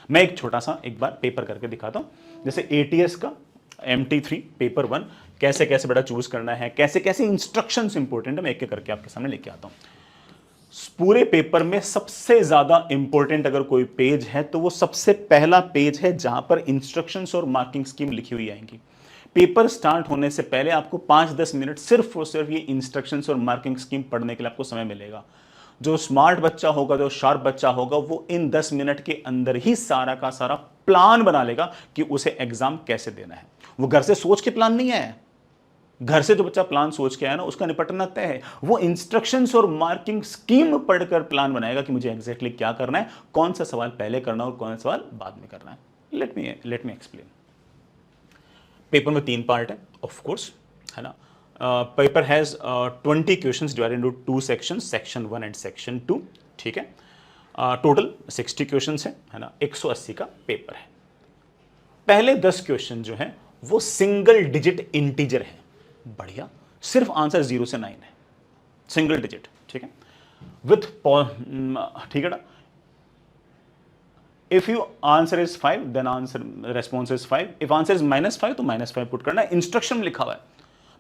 मैं एक छोटा सा एक बार पेपर करके दिखाता हूं, जैसे एटीएस का MT3 पेपर 1 कैसे कैसे बेटा चूज करना है, कैसे कैसे इंस्ट्रक्शंस इंपॉर्टेंट है, मैं एक एक करके आपके सामने लेके आता हूं। पूरे पेपर में सबसे ज्यादा इंपॉर्टेंट अगर कोई पेज है तो वो सबसे पहला पेज है जहां पर इंस्ट्रक्शंस और मार्किंग स्कीम लिखी हुई आएंगी। पेपर स्टार्ट होने से पहले आपको 5-10 मिनट सिर्फ और सिर्फ ये इंस्ट्रक्शंस और मार्किंग स्कीम पढ़ने के लिए आपको समय मिलेगा। जो स्मार्ट बच्चा होगा, जो शार्प बच्चा होगा, वो इन 10 मिनट के अंदर ही सारा का सारा प्लान बना लेगा कि उसे एग्जाम कैसे देना है। वो घर से सोच के प्लान नहीं आया, घर से जो बच्चा प्लान सोच के आया ना उसका निपटना तय है। वो इंस्ट्रक्शंस और मार्किंग स्कीम पढ़कर प्लान बनाएगा कि मुझे एग्जैक्टली क्या करना है, कौन सा सवाल पहले करना है और कौन सा सवाल बाद में करना है। Let me explain. पेपर में 3 पार्ट है ऑफ कोर्स, है ना। Paper has 20 questions divided into 2 sections, section 1 and section 2, ठीक है। टोटल 60 क्वेश्चंस है ना, 180 का पेपर है। पहले 10 क्वेश्चन जो है वो सिंगल डिजिट इंटीजर है, बढ़िया, सिर्फ आंसर 0 से 9 है, सिंगल डिजिट, ठीक है, विथ, ठीक है ना। If you answer is 5 then answer response is 5, if answer is -5 तो -5 पुट करना है। इंस्ट्रक्शन में लिखा हुआ है,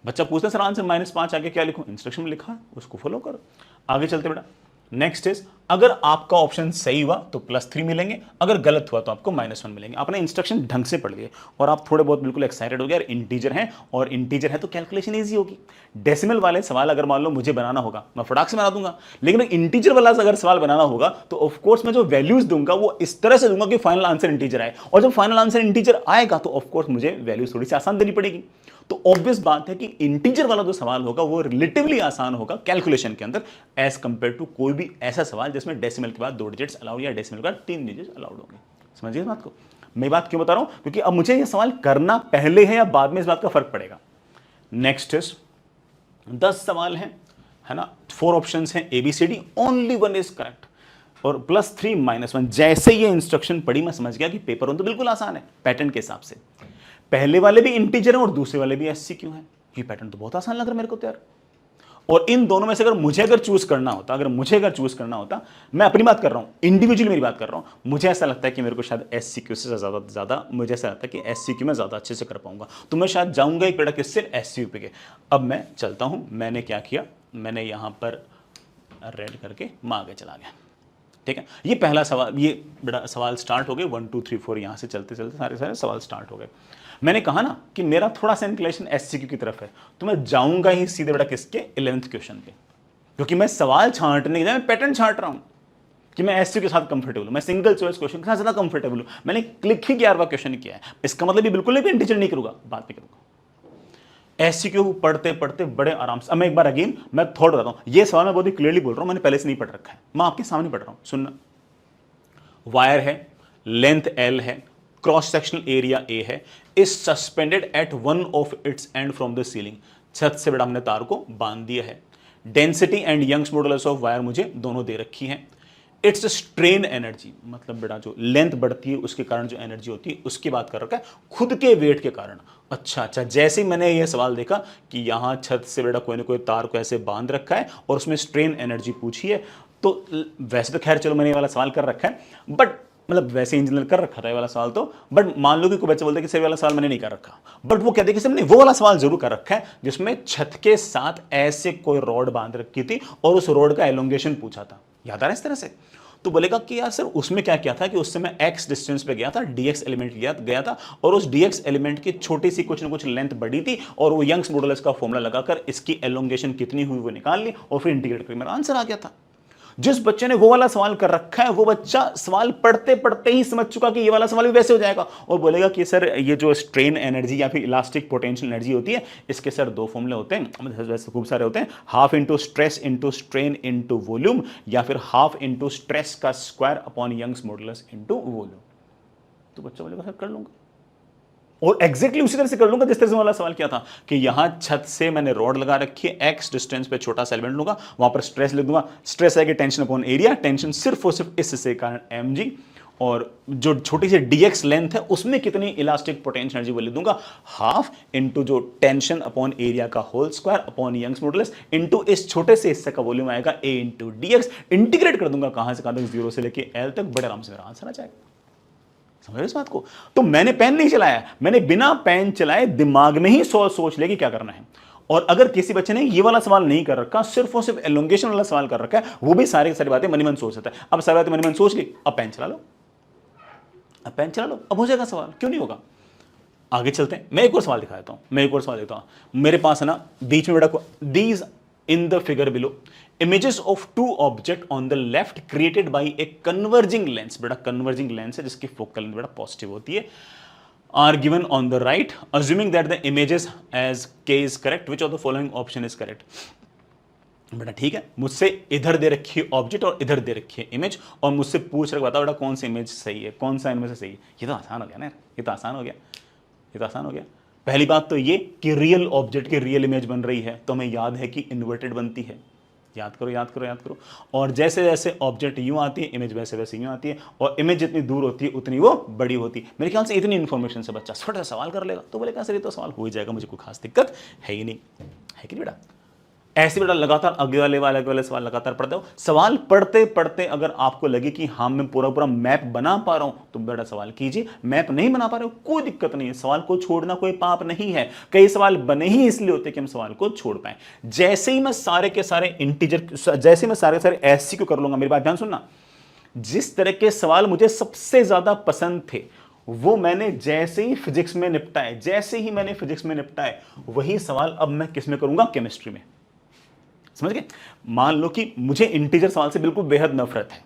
बच्चा पूछता है सर आंसर -5 आगे क्या लिखूं, इंस्ट्रक्शन में लिखा है उसको फॉलो करो। आगे चलते बेटा, नेक्स्ट इज अगर आपका ऑप्शन सही हुआ तो +3 मिलेंगे, अगर गलत हुआ तो आपको -1 मिलेंगे। आपने इंस्ट्रक्शन ढंग से पढ़ लिए और आप थोड़े बहुत बिल्कुल एक्साइटेड हो गए, इंटीजर है और इंटीजर है तो कैलकुलेशन इजी होगी। डेसिमल वाले सवाल अगर मान लो मुझे बनाना होगा, मैं फटाक से बना दूंगा, लेकिन इंटीजर वाला अगर सवाल बनाना होगा तो ऑफकोर्स मैं जो वैल्यूज दूंगा वो इस तरह से दूंगा कि फाइनल आंसर इंटीजर आए, और जब फाइनल आंसर इंटीजर आएगा तो ऑफकोर्स मुझे वैल्यूज थोड़ी सी आसान देनी पड़ेगी। तो ऑब्वियस बात है कि इंटीजर वाला जो सवाल होगा वो रिलेटिवली आसान होगा कैलकुलेशन के अंदर एज कंपेयर टू कोई भी ऐसा सवाल जिसमें डेसिमल के बाद 2 डिजिट्स अलाउड या डेसिमल के बाद 3 डिजिट्स अलाउड होंगे। समझिए इस बात को, मैं बात क्यों बता रहा हूं, क्योंकि अब मुझे ये सवाल करना पहले है या बाद में इस बात का फर्क पड़ेगा। नेक्स्ट इज 10 सवाल है ना, 4 ऑप्शंस हैं ABCD, ओनली 1 इज करेक्ट, और +3 -1। जैसे ये इंस्ट्रक्शन पढ़ी मैं समझ गया कि पेपर 1 तो बिल्कुल आसान है पैटर्न के हिसाब से, पहले वाले भी इंटीजर हैं और दूसरे वाले भी SCQ हैं, ये पैटर्न तो बहुत आसान लग रहा है मेरे को तो यार। और इन दोनों में से अगर मुझे चूज करना होता, मैं अपनी बात कर रहा हूं, इंडिविजुअली मेरी बात कर रहा हूं, मुझे ऐसा लगता है कि मेरे को शायद SCQ से ज्यादा मुझे ऐसा लगता है कि SCQ में ज्यादा अच्छे से कर पाऊंगा, तो मैं शायद जाऊंगा एक बेटा किससे, SCQ के। अब मैं चलता हूं, मैंने क्या किया, मैंने यहां पर रेड करके मैं आगे चला गया, ठीक है। ये पहला सवाल, ये बेटा सवाल स्टार्ट हो गए, 1 2 3 4 यहां से चलते चलते सारे सवाल स्टार्ट हो गए। मैंने कहा ना कि मेरा थोड़ा सा इंक्लिनेशन SCQ की तरफ है, तो मैं जाऊंगा ही सीधे बेटा किसके, 11th क्वेश्चन पे, क्योंकि मैं सवाल छांटने के लिए मैं पैटर्न छांट रहा हूं कि मैं SCQ के साथ कंफर्टेबल हूं, मैं सिंगल चॉइस क्वेश्चन के साथ ज्यादा कंफर्टेबल हूं। मैंने क्लिक ही 11वां क्वेश्चन किया है, इसका मतलब ये बिल्कुल नहीं कि इंटीजर नहीं करूंगा, बाद में करूंगा। SCQ पढ़ते पढ़ते बड़े आराम से, अब मैं एक बार अगेन मैं थोड़ा बताता हूं, ये सवाल मैं बहुत ही क्लियरली बोल रहा हूं, मैंने पहले से नहीं पढ़ रखा है, मैं आपके सामने पढ़ रहा हूं, सुनना। वायर है, लेंथ L है, क्रॉस सेक्शनल एरिया A है, is suspended at one of its end from the ceiling, छत से बेटा हमने तार को बांध दिया है। Density and Young's modulus of wire मुझे दोनों दे रखी है। इट्स स्ट्रेन एनर्जी, मतलब बेटा जो लेंथ बढ़ती है उसके कारण जो एनर्जी होती है उसकी बात कर रखा है, खुद के वेट के कारण। अच्छा, जैसे ही मैंने ये सवाल देखा कि यहां छत से बेटा कोई ना कोई तार को ऐसे बांध रखा है और उसमें स्ट्रेन एनर्जी पूछी है, तो वैसे तो खैर चलो मैंने ये वाला सवाल कर रखा है, बट मतलब वैसे इंजीनियर कर रखा था ये वाला सवाल तो, बट मान लो कि कोई बच्चा बोलता है कि सर वाला सवाल मैंने नहीं कर रखा, बट वो कहते हैं कि सर मैंने वो वाला सवाल जरूर कर रखा है जिसमें छत के साथ ऐसे कोई रॉड बांध रखी थी और उस रॉड का एलोंगेशन पूछा था, याद आ रहा है इस तरह से। तो बोलेगा कि यार सर उसमें क्या क्या था कि उससे मैं x डिस्टेंस पे गया था, dx एलिमेंट गया था और उस dx एलिमेंट की छोटी सी कुछ ना कुछ लेंथ बढ़ी थी और वो यंग्स मॉडुलस का फॉर्मूला लगाकर इसकी एलोंगेशन कितनी हुई वो निकाल ली और फिर इंटीग्रेट करके मेरा आंसर आ गया था। जिस बच्चे ने वो वाला सवाल कर रखा है वो बच्चा सवाल पढ़ते पढ़ते ही समझ चुका कि ये वाला सवाल भी वैसे हो जाएगा और बोलेगा कि सर ये जो स्ट्रेन एनर्जी या फिर इलास्टिक पोटेंशियल एनर्जी होती है इसके सर 2 फॉर्मूले होते हैं, वैसे खूब सारे होते हैं, half into stress into strain into volume या फिर हाफ इंटू स्ट्रेस का square upon Young's modulus into volume. तो बच्चा बोलेगा सर कर लूंगा और एग्जैक्टली उसी तरह से कर लूंगा जिस तरह से वाला सवाल किया था कि यहां छत से मैंने रॉड लगा रखी है, x डिस्टेंस पे छोटा सा एलिमेंट लूंगा, वहां पर स्ट्रेस लिख दूंगा, स्ट्रेस आएगी टेंशन अपॉन एरिया, टेंशन सिर्फ और सिर्फ इससे कारण mg, और जो छोटी सी dx लेंथ है उसमें कितनी इलास्टिक पोटेंशियल एनर्जी वो लिख दूंगा, हाफ इंटू जो टेंशन अपॉन एरिया का whole square upon Young's modulus into इस छोटे से हिस्से का वॉल्यूम आएगा a इंटू dx, इंटीग्रेट कर दूंगा कहां से कहां तक, 0 से लेके l तक, बड़े आराम से मेरा आंसर आ जाएगा। समझ रहे इस बात को? तो मैंने पेन नहीं चलाया, मैंने बिना पेन चलाए दिमाग में ही सोच लिया कि क्या करना है। और अगर किसी बच्चे ने ये वाला सवाल नहीं कर रखा, सिर्फ और सिर्फ एलोंगेशन वाला सवाल कर रखा है, वो भी सारी की सारी बातें मनी मन सोच सकता है। अब सारी बातें मनी मन सोच ली, अब पेन चला लो, अब पेन चला लो, अब हो जाएगा सवाल, क्यों नहीं होगा? आगे चलते हैं, मैं एक और सवाल दिखा देता हूं, मेरे पास है ना बीच में बेटा, these in the figure below images of two object on the left created by a converging lens, बेटा converging lens है जिसकी फोकल लेंथ बेटा पॉजिटिव होती है, are given on the right assuming that the images as k is correct which of the following option is correct। बेटा ठीक है, मुझसे इधर दे रखी है ऑब्जेक्ट और इधर दे रखी है इमेज, और मुझसे पूछ रखा बताओ बेटा कौन सी इमेज सही है, कौन सा इनमें से सही है। ये तो आसान हो गया ना, ये तो आसान हो गया। पहली बात तो ये कि रियल ऑब्जेक्ट की रियल इमेज बन रही है, तो हमें याद है कि इन्वर्टेड बनती है। याद करो। और जैसे जैसे ऑब्जेक्ट यूं आती है, इमेज वैसे वैसे यूं आती है, और इमेज जितनी दूर होती है उतनी वो बड़ी होती है। मेरे ख्याल से इतनी इन्फॉर्मेशन से बच्चा छोटा सा सवाल कर लेगा, तो बोले सर ये तो सवाल हो ही जाएगा, मुझे कोई खास दिक्कत है ही नहीं, है कि बेटा? ऐसे बेटा लगातार अगले वाले सवाल लगातार पढ़ते हो। सवाल पढ़ते पढ़ते अगर आपको लगे कि हाँ मैं पूरा मैप बना पा रहा हूं, तो बेटा सवाल कीजिए। मैप नहीं बना पा रहे हो, कोई दिक्कत नहीं है, सवाल को छोड़ना कोई पाप नहीं है। कई सवाल बने ही इसलिए होते कि हम सवाल को छोड़ पाए। जैसे ही मैं सारे के सारे इंटीजर, जैसे मैं सारे के सारे एससीक्यू कर लूंगा, मेरी बात ध्यान सुनना, जिस तरह के सवाल मुझे सबसे ज्यादा पसंद थे वो मैंने जैसे ही फिजिक्स में निपटाए, वही सवाल अब मैं किस में करूंगा? केमिस्ट्री में। समझ गए? मान लो कि मुझे इंटीजर सवाल से बिल्कुल बेहद नफरत है,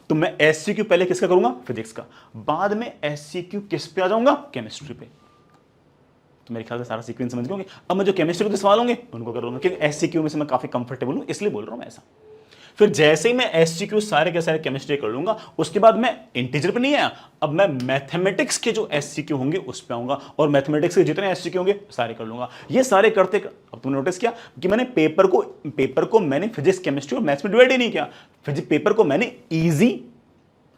तो मैं एससीक्यू पहले किसका करूंगा? फिजिक्स का, बाद में एससीक्यू किस पे आ जाऊंगा? केमिस्ट्री पे। तो मेरे ख्याल से सारा सीक्वेंस समझ गए। अब मैं जो केमिस्ट्री के सवाल होंगे उनको कर लूंगा, क्योंकि एससीक्यू में से मैं काफी कंफर्टेबल हूं, इसलिए बोल रहा हूं मैं ऐसा। फिर जैसे ही मैं एससीक्यू सारे के सारे केमिस्ट्री कर लूंगा, उसके बाद मैं इंटीजर पे नहीं आया, अब मैं मैथमेटिक्स के जो एससीक्यू होंगे उस पे आऊंगा, और मैथमेटिक्स के जितने एससीक्यू होंगे सारे कर लूंगा। ये सारे करते अब तुमने नोटिस किया कि मैंने पेपर को मैंने फिजिक्स, केमिस्ट्री और मैथ्स में डिवाइड ही नहीं किया। पेपर को मैंने इजी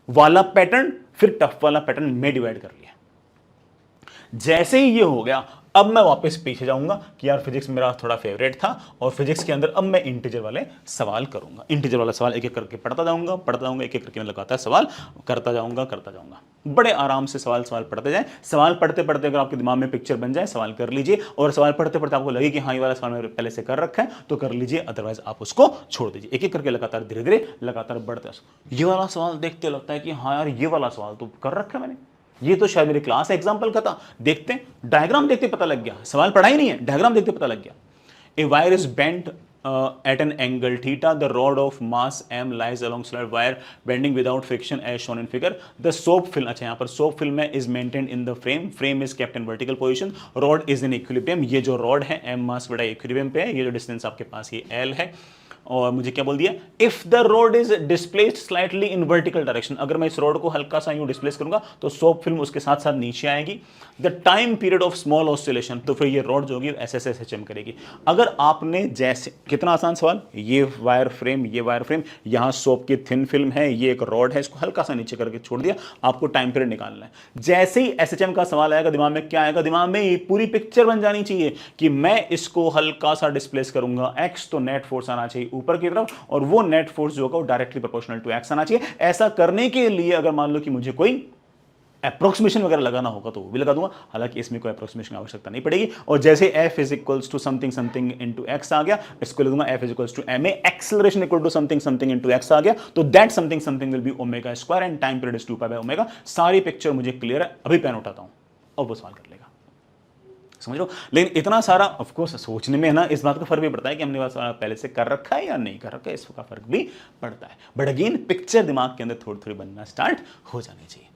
वाला पैटर्न फिर टफ वाला पैटर्न में डिवाइड कर लिया। जैसे ही ये हो गया, अब मैं वापस पीछे जाऊंगा कि यार फिजिक्स मेरा थोड़ा फेवरेट था, और फिजिक्स के अंदर अब मैं इंटीजर वाले सवाल करूंगा। इंटीजर वाला सवाल एक एक करके पढ़ता जाऊंगा, एक एक करके मैं लगातार सवाल करता जाऊंगा। बड़े आराम से सवाल पढ़ते जाए। सवाल पढ़ते पढ़ते अगर आपके दिमाग में पिक्चर बन जाए, सवाल कर लीजिए, और सवाल पढ़ते पढ़ते आपको लगे कि हाँ ये वाला सवाल मैंने पहले से कर रखा है, तो कर लीजिए, अदरवाइज आप उसको छोड़ दीजिए। एक एक करके लगातार धीरे धीरे लगातार बढ़ते। ये वाला सवाल देखते लगता है कि हाँ यार ये वाला सवाल तो कर रखा है मैंने, ये तो शायद मेरी क्लास एग्जांपल का था। देखते डायग्राम देखते पता लग गया, सवाल पढ़ा ही नहीं है, डायग्राम देखते पता लग गया। A wire is bent at an angle theta, the rod of mass m lies alongside wire bending without friction as shown in figure. The soap film, अच्छा यहाँ पर soap film है, is maintained in the frame is kept in vertical position, rod is in equilibrium। ये जो rod है m mass बड़ा equilibrium पे है, ये जो distance आपके पास ये l है, और मुझे क्या बोल दिया? If the road is displaced slightly in vertical direction, अगर मैं इस रोड को हल्का सा यूं डिस्प्लेस करूंगा तो सोप फिल्म उसके साथ साथ नीचे आएगी। The time period of small oscillation, तो फिर ये रोड जो होगी SSHM करेगी। अगर आपने जैसे, कितना आसान सवाल, ये वायर फ्रेम, यहां सोप की थिन फिल्म है, ये एक रोड है, इसको हल्का सा नीचे करके छोड़ दिया, आपको टाइम पीरियड निकालना है। जैसे ही SHM का सवाल आएगा, दिमाग में क्या आएगा? दिमाग में ये पूरी पिक्चर बन जानी चाहिए कि मैं इसको हल्का सा डिस्प्लेस करूंगा, x तो नेट फोर्स आना चाहिए ऊपर की तरफ, और वो नेट फोर्स जो होगा वो डायरेक्टली प्रोपोर्शनल टू x आना चाहिए। ऐसा करने के लिए अगर मान लो कि मुझे कोई अप्रोक्सीमेशन वगैरह लगाना होगा तो वो भी लगा दूंगा, हालांकि इसमें कोई अप्रोक्सीमेशन की आवश्यकता नहीं पड़ेगी। और जैसे f is equals to something into x आ गया, इसको लिखूंगा f is equals to ma acceleration equal to something into x आ गया, तो that something will be omega square and time period is 2 pi by omega. सारी picture मुझे clear है, अभी पेन उठाता हूं और वो सवाल कर लेगा, समझ लो। लेकिन इतना सारा ऑफ कोर्स सोचने में है ना, इस बात का फर्क भी पड़ता है कि हमने पहले से कर रखा है या नहीं कर रखा है, इसका फर्क भी पड़ता है। बट अगेन पिक्चर दिमाग के अंदर थोड़ी थोड़ी बनना स्टार्ट हो जानी चाहिए।